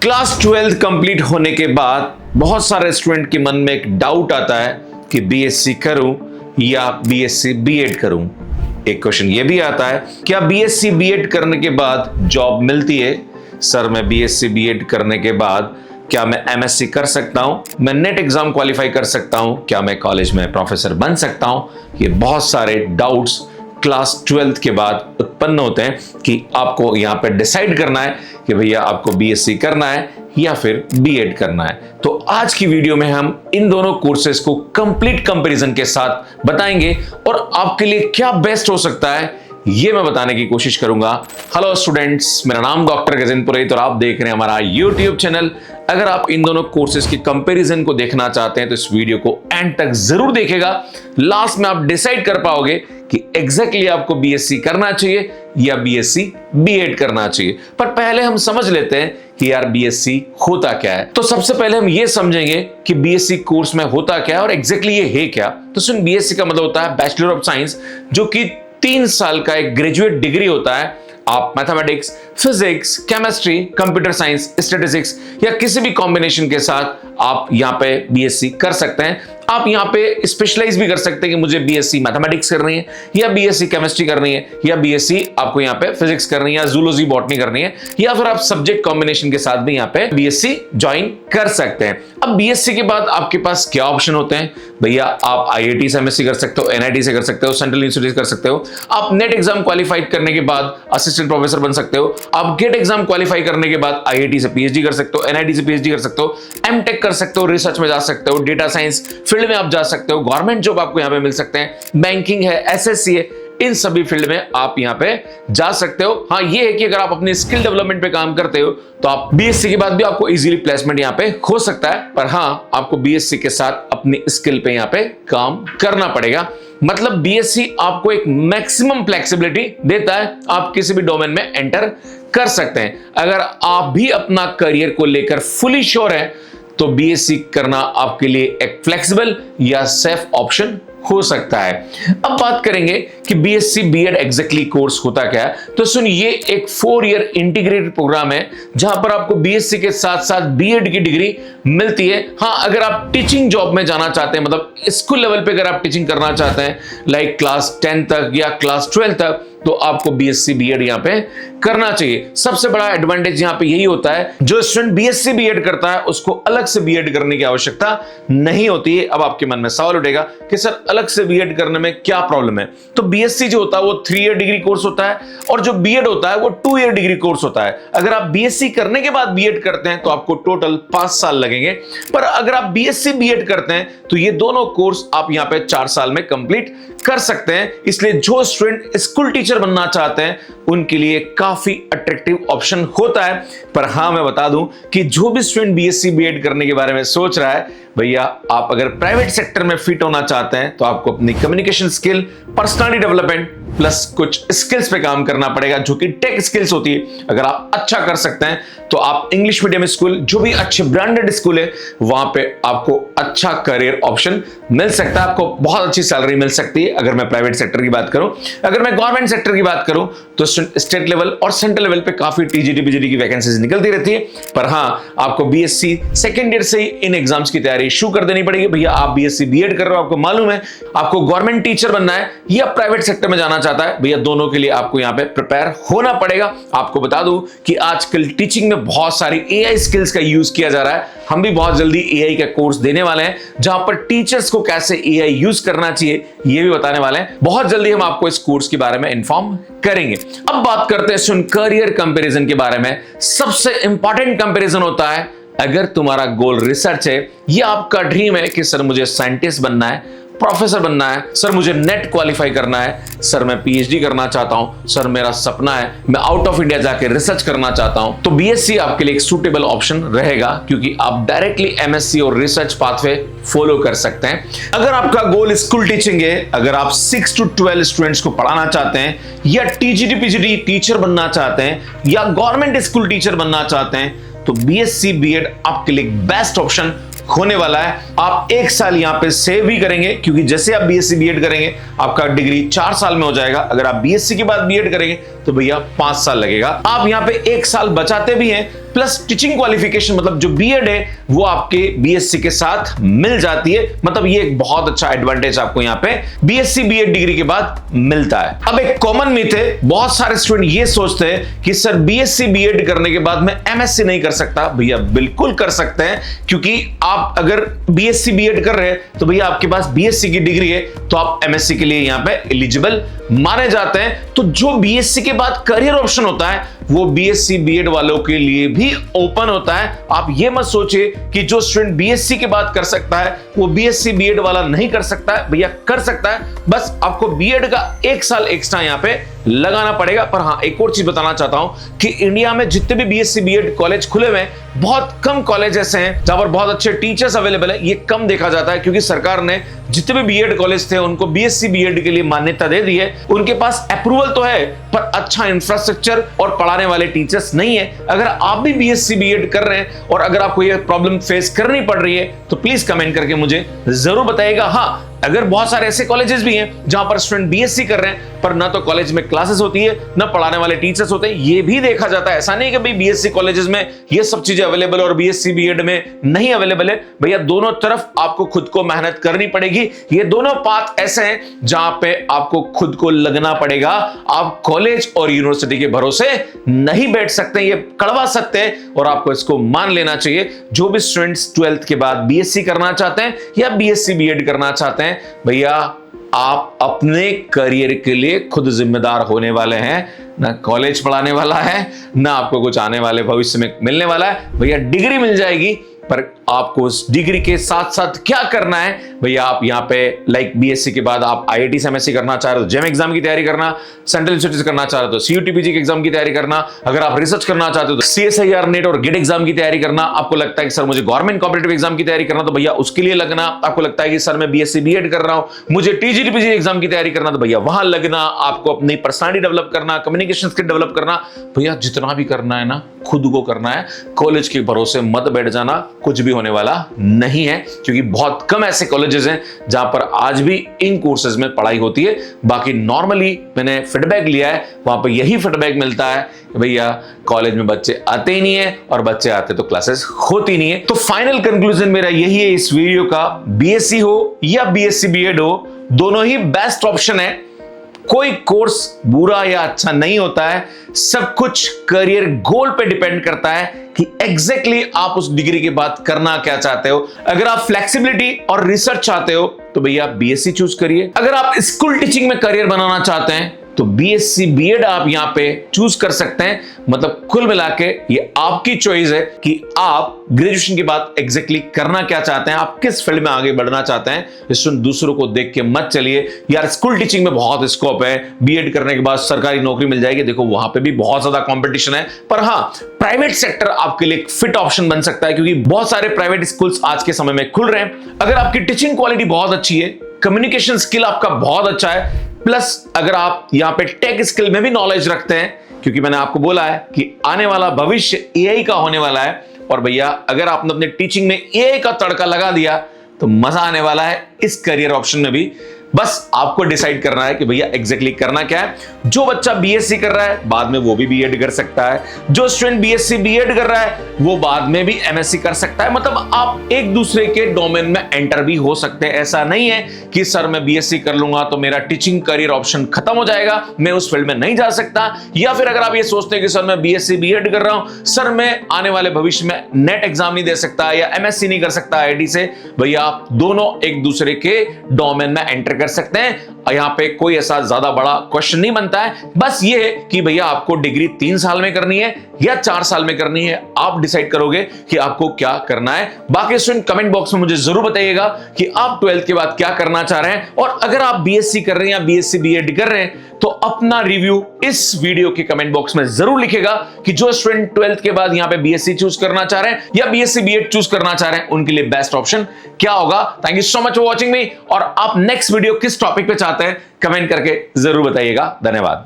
Class 12 complete होने के बाद बहुत सारे स्टूडेंट के मन में एक डाउट आता है कि बीएससी करूं या बीएससी बीएड करूं। एक क्वेश्चन ये भी आता है, क्या बीएससी बीएड करने के बाद जॉब मिलती है? सर, मैं बीएससी बीएड करने के बाद क्या मैं एमएससी कर सकता हूं? मैं नेट एग्जाम क्वालिफाई कर सकता हूं? क्या मैं कॉलेज में प्रोफेसर बन सकता हूं? ये बहुत सारे डाउट्स क्लास 12 के बाद उत्पन्न होते हैं कि आपको यहां पे डिसाइड करना है कि भैया आपको बीएससी करना है या फिर बीएड करना है। तो आज की वीडियो में हम इन दोनों कोर्सेज को कंप्लीट कंपैरिजन के साथ बताएंगे और आपके लिए क्या बेस्ट हो सकता है ये मैं बताने की कोशिश करूंगा। हेलो स्टूडेंट्स, मेरा नाम डॉक्टर गजेंद्र पुरोहित और आप देख रहे हैं हमारा यूट्यूब चैनल। अगर आप इन दोनों कोर्सेज की कंपैरिजन को देखना चाहते हैं तो इस वीडियो को एंड तक जरूर देखिएगा। लास्ट में आप डिसाइड कर पाओगे कि एग्जैक्टली आपको बीएससी करना चाहिए या बीएससी बीएड करना चाहिए। पर पहले हम समझ लेते हैं कि यार बीएससी होता क्या है। तो सबसे पहले हम ये समझेंगे कि बीएससी कोर्स में होता क्या है और एग्जैक्टली ये है क्या। तो सुन, बीएससी का मतलब होता है बैचलर ऑफ साइंस, जो कि 3 साल का एक ग्रेजुएट डिग्री होता है। आप mathematics, physics, chemistry, computer science, statistics या किसी भी कॉम्बिनेशन के साथ आप यहां पे बीएससी कर सकते हैं। आप यहां पे स्पेशलाइज भी कर सकते हैं कि मुझे बीएससी मैथमेटिक्स करनी है या बीएससी केमिस्ट्री करनी है या बीएससी आपको यहां पे फिजिक्स करनी है या जूलॉजी बॉटनी करनी है, या फिर आप सब्जेक्ट कॉम्बिनेशन के साथ भी यहां पे बीएससी ज्वाइन कर सकते हैं। अब बीएससी के बाद आपके पास क्या ऑप्शन होते हैं? भैया आप आईआईटी से एमएससी कर सकते हो, एनआईटी से कर सकते हो, सेंट्रल यूनिवर्सिटी कर सकते हो। आप नेट एग्जाम क्वालिफाइड करने के बाद असिस्टेंट प्रोफेसर बन सकते हो। आप गेट एग्जाम क्वालिफाई करने के बाद आईआईटी से पीएचडी कर सकते हो, एनआईटी से पीएचडी कर सकते हो, एमटेक कर सकते हो, रिसर्च में जा सकते हो, डेटा साइंस फील्ड में आप जा सकते हो, गवर्नमेंट जॉब आपको यहां पे मिल सकते हैं, बैंकिंग है, एसएससी है, इन सभी फील्ड में आप यहां पे जा सकते हो। हाँ, ये है कि अगर आप अपनी स्किल डेवलपमेंट पे काम करते हो तो आप बीएससी के बाद भी आपको इजीली प्लेसमेंट यहां पे हो सकता है। पर हाँ, आपको बीएससी के साथ अपनी स्किल पे यहां पे काम करना पड़ेगा। मतलब बीएससी आपको एक मैक्सिमम फ्लेक्सिबिलिटी देता है, आप किसी भी डोमेन में एंटर कर सकते हैं। अगर आप भी अपना करियर को लेकर फुली श्योर है तो बीएससी करना आपके लिए एक फ्लेक्सिबल या सेफ ऑप्शन हो सकता है। अब बात करेंगे कि बीएससी बीएड एग्जैक्टली कोर्स होता क्या है। तो सुन, ये एक 4 ईयर इंटीग्रेटेड प्रोग्राम है जहां पर आपको बीएससी के साथ साथ बीएड की डिग्री मिलती है। हाँ, अगर आप टीचिंग जॉब में जाना चाहते हैं, मतलब स्कूल लेवल पे अगर आप टीचिंग करना चाहते हैं लाइक क्लास 10 तक या क्लास 12 तक, तो आपको बीएससी बीएड यहां पे करना चाहिए। सबसे बड़ा एडवांटेज यहां पे यही होता है, जो स्टूडेंट बीएससी बीएड करता है उसको अलग से बीएड करने की आवश्यकता नहीं होती है। अब आपके मन में सवाल उठेगा कि सर, अलग से बीएड करने में क्या प्रॉब्लम है? तो बीएससी जो होता है वो 3 ईयर डिग्री कोर्स होता है और जो बीएड होता है वो 2 ईयर डिग्री कोर्स होता है। अगर आप बीएससी करने के बाद बीएड करते हैं तो आपको टोटल 5 साल लगेंगे, पर अगर आप बीएससी बीएड करते हैं तो ये दोनों कोर्स आप यहां पे 4 साल में कंप्लीट कर सकते हैं। इसलिए जो स्टूडेंट स्कूल टीचर बनना चाहते हैं उनके लिए काफी अट्रैक्टिव ऑप्शन होता है। पर हाँ, मैं बता दूं कि जो भी स्टूडेंट बीएससी बीएड करने के बारे में सोच रहा है, भैया आप अगर प्राइवेट सेक्टर में फिट होना चाहते हैं तो आपको अपनी communication skill, personality development plus कुछ स्किल्स पे काम करना पड़ेगा, जो कि टेक स्किल्स होती है। अगर आप अच्छा कर सकते हैं तो आप इंग्लिश मीडियम स्कूल, जो भी अच्छे ब्रांडेड स्कूल है, वहां पे आपको अच्छा करियर ऑप्शन मिल सकता है, आपको बहुत अच्छी सैलरी मिल सकती है। अगर मैं प्राइवेट सेक्टर की बात करूं, अगर मैं गवर्नमेंट सेक्टर की बात करूं तो स्टेट लेवल और सेंट्रल लेवल पे काफी टीजीटी पीजीटी की वैकेंसीज निकलती रहती है। पर हाँ, आपको बीएससी सेकेंड ईयर से ही इन एग्जाम्स की तैयारी शुरू कर देनी पड़ेगी। भैया आप बीएससी बीएड कर रहे हो, आपको मालूम है आपको गवर्नमेंट टीचर बनना है या प्राइवेट सेक्टर में जाना चाहता है, भैया दोनों के लिए आपको यहां पे प्रिपेयर होना पड़ेगा। आपको बता दूं कि आजकल टीचिंग में बहुत सारी एआई स्किल्स का यूज किया जा रहा है। हम भी बहुत जल्दी एआई का कोर्स देने वाले हैं जहां पर टीचर्स को कैसे एआई यूज करना चाहिए ये भी बताने वाले हैं। बहुत जल्दी हम आपको इस कोर्स के बारे में इन्फॉर्म करेंगे। अब बात करते हैं सुन करियर कंपैरिजन के बारे में। सबसे इंपॉर्टेंट कंपैरिजन होता है, अगर तुम्हारा गोल रिसर्च है या आपका ड्रीम है कि सर मुझे साइंटिस्ट बनना है, प्रोफेसर बनना है, सर मुझे नेट क्वालिफाई करना है, सर मैं पीएचडी करना चाहता हूं, सर मेरा सपना है मैं आउट ऑफ इंडिया जाके रिसर्च करना चाहता हूं, तो बीएससी आपके लिए एक सूटेबल ऑप्शन रहेगा, क्योंकि आप डायरेक्टली एमएससी और रिसर्च पाथवे फॉलो कर सकते हैं। अगर आपका गोल स्कूल टीचिंग है, अगर आप 6 to 12 स्टूडेंट्स को पढ़ाना चाहते हैं या टीजीटी पीजीटी टीचर बनना चाहते हैं या गवर्नमेंट स्कूल टीचर बनना चाहते हैं, तो बीएससी बीएड आपके लिए बेस्ट ऑप्शन होने वाला है। आप 1 साल यहां पे सेव भी करेंगे, क्योंकि जैसे आप बीएससी बीएड करेंगे आपका डिग्री 4 साल में हो जाएगा। अगर आप बीएससी के बाद बीएड करेंगे तो भैया 5 साल लगेगा। आप यहाँ पे 1 साल बचाते भी हैं, प्लस टीचिंग क्वालिफिकेशन मतलब जो बीएड है वो आपके बीएससी के साथ मिल जाती है। मतलब ये एक बहुत अच्छा एडवांटेज आपको यहाँ पे बीएससी बीएड डिग्री के बाद मिलता है। अब एक कॉमन मिथ है, बहुत सारे स्टूडेंट ये सोचते हैं कि सर बीएससी बीएड करने के बाद मैं एमएससी नहीं कर सकता। भैया बिल्कुल कर सकते हैं, क्योंकि आप अगर बीएससी बीएड कर रहे हैं तो भैया आपके पास बीएससी की डिग्री है, तो आप एमएससी के लिए यहाँ पे एलिजिबल माने जाते हैं। तो जो बीएससी के बाद करियर ऑप्शन होता है वो बीएससी बीएड वालों के लिए भी ओपन होता है। आप ये मत सोचिए कि जो स्टूडेंट बीएससी के बाद कर सकता है वो बीएससी बीएड वाला नहीं कर सकता है। भैया कर सकता है, बस आपको बीएड का 1 साल एक्स्ट्रा यहाँ पे लगाना पड़ेगा। पर हाँ, एक और चीज बताना चाहता हूं कि इंडिया में जितने भी बीएससी बीएड कॉलेज खुले हुए हैं, बहुत कम कॉलेज ऐसे हैं जहां पर बहुत अच्छे टीचर्स अवेलेबल है। ये कम देखा जाता है क्योंकि सरकार ने जितने भी बीएड कॉलेज थे उनको बीएससी बीएड के लिए मान्यता दे दी है। उनके पास अप्रूवल तो है पर अच्छा इंफ्रास्ट्रक्चर और पढ़ाने वाले टीचर्स नहीं है। अगर आप भी बीएससी बीएड कर रहे हैं और अगर आपको ये प्रॉब्लम फेस करनी पड़ रही है तो प्लीज कमेंट करके मुझे जरूर बताइएगा। हाँ, अगर बहुत सारे ऐसे कॉलेजेस भी हैं जहां पर स्टूडेंट बीएससी कर रहे हैं पर ना तो कॉलेज में क्लासेस होती है ना पढ़ाने वाले टीचर्स होते हैं, ये भी देखा जाता है। ऐसा नहीं कि भाई बीएससी कॉलेजेस में ये सब चीजें अवेलेबल और बीएससी बीएड में नहीं अवेलेबल है। भैया दोनों तरफ आपको खुद को मेहनत करनी पड़ेगी। ये दोनों पाथ ऐसे हैं जहां पे आपको खुद को लगना पड़ेगा। आप कॉलेज और यूनिवर्सिटी के भरोसे नहीं बैठ सकते, ये कड़वा सत्य है और आपको इसको मान लेना चाहिए। जो भी स्टूडेंट्स 12th के बाद बीएससी करना चाहते हैं या बीएससी बीएड करना चाहते हैं, भैया आप अपने करियर के लिए खुद जिम्मेदार होने वाले हैं। ना कॉलेज पढ़ाने वाला है, ना आपको कुछ आने वाले भविष्य में मिलने वाला है। भैया डिग्री मिल जाएगी, पर आपको उस डिग्री के साथ साथ क्या करना है। भैया आप यहाँ पे लाइक बीएससी के बाद आप आईआईटी से एमएससी करना चाह रहे हो, जेम एग्जाम की तैयारी करना, सेंट्रल इंस्टीट्यूट करना चाह रहे हो तो सीयूटीपीजी के एग्जाम की तैयारी करना, अगर आप रिसर्च करना चाहते हो तो सीएसआईआर नेट और गेट एग्जाम की तैयारी करना, आपको लगता है कि सर मुझे गवर्नमेंट कॉम्पिटिटिव एग्जाम की तैयारी करना तो भैया उसके लिए लगना, आपको लगता है कि सर मैं बीएससी बीएड कर रहा हूं, मुझे टीजीटीपीजी एग्जाम की तैयारी करना तो भैया वहां लगना, आपको अपनी पर्सनालिटी डेवलप करना, कम्युनिकेशन स्किल डेवलप करना। भैया जितना भी करना है ना खुद को करना है, कॉलेज के भरोसे मत बैठ जाना, कुछ भी होने वाला नहीं है। क्योंकि बहुत कम ऐसे कॉलेजेस हैं जहां पर आज भी इन कोर्सेज में पढ़ाई होती है। बाकी नॉर्मली मैंने फीडबैक लिया है, वहां पर यही फीडबैक मिलता है कि भैया कॉलेज में बच्चे आते ही नहीं है और बच्चे आते तो क्लासेस होती नहीं है। तो फाइनल कंक्लूजन मेरा यही है इस वीडियो का, बीएससी हो या बीएससी बीएड हो, दोनों ही बेस्ट ऑप्शन है। कोई कोर्स बुरा या अच्छा नहीं होता है, सब कुछ करियर गोल पे डिपेंड करता है कि एग्जैक्टली आप उस डिग्री के बाद करना क्या चाहते हो। अगर आप फ्लेक्सिबिलिटी और रिसर्च चाहते हो तो भैया बीएससी चूज करिए। अगर आप स्कूल टीचिंग में करियर बनाना चाहते हैं तो बीएससी बीएड आप यहां पे चूज कर सकते हैं। मतलब कुल मिला के ये आपकी चॉइस है कि आप ग्रेजुएशन के बाद एग्जैक्टली करना क्या चाहते हैं, आप किस फील्ड में आगे बढ़ना चाहते हैं। इसमें दूसरों को देख के मत चलिए यार स्कूल टीचिंग में बहुत स्कोप है, बीएड करने के बाद सरकारी नौकरी मिल जाएगी। देखो वहां पे भी बहुत ज्यादा कंपटीशन है, पर हाँ प्राइवेट सेक्टर आपके लिए एक फिट ऑप्शन बन सकता है क्योंकि बहुत सारे प्राइवेट स्कूल्स आज के समय में खुल रहे हैं। अगर आपकी टीचिंग क्वालिटी बहुत अच्छी है, कम्युनिकेशन स्किल आपका बहुत अच्छा है, प्लस अगर आप यहां पे टेक स्किल में भी नॉलेज रखते हैं, क्योंकि मैंने आपको बोला है कि आने वाला भविष्य एआई का होने वाला है। और भैया अगर आपने अपने टीचिंग में एआई का तड़का लगा दिया तो मजा आने वाला है इस करियर ऑप्शन में भी। बस आपको डिसाइड करना है कि भैया एग्जैक्टली करना क्या है। जो बच्चा बीएससी कर रहा है बाद में वो भी बीएड कर सकता है, जो स्टूडेंट बीएससी बीएड कर रहा है वो बाद में भी एमएससी कर सकता है। मतलब आप एक दूसरे के डोमेन में एंटर भी हो सकते हैं। ऐसा नहीं है कि सर मैं बीएससी कर लूंगा तो मेरा टीचिंग करियर ऑप्शन खत्म हो जाएगा, मैं उस फील्ड में नहीं जा सकता। या फिर अगर आप ये सोचते हैं कि सर मैं बीएससी बीएड कर रहा हूं, सर मैं आने वाले भविष्य में नेट एग्जाम नहीं दे सकता या एमएससी नहीं कर सकता आईआईटी से, भैया आप दोनों एक दूसरे के डोमेन में एंटर कर सकते हैं। यहां पे कोई ऐसा ज्यादा बड़ा क्वेश्चन नहीं बनता है। बस ये है कि भैया आपको डिग्री 3 साल में करनी है या 4 साल में करनी है, आप डिसाइड करोगे कि आपको क्या करना है। बाकी स्टूडेंट कमेंट बॉक्स में मुझे जरूर बताइएगा कि आप 12th के बाद क्या करना चाह रहे हैं। और अगर आप बीएससी कर रहे हैं या बीएससी बीएड कर रहे हैं तो अपना रिव्यू इस वीडियो के कमेंट बॉक्स में जरूर लिखेगा कि जो स्टूडेंट 12th के बाद यहां पे बीएससी चूज करना चाह रहे हैं या बीएससी बीएड चूज करना चाह रहे हैं उनके लिए बेस्ट ऑप्शन क्या होगा। Thank you so much for watching मी। और आप नेक्स्ट वीडियो किस टॉपिक पे चाहते हैं कमेंट करके जरूर बताइएगा। धन्यवाद।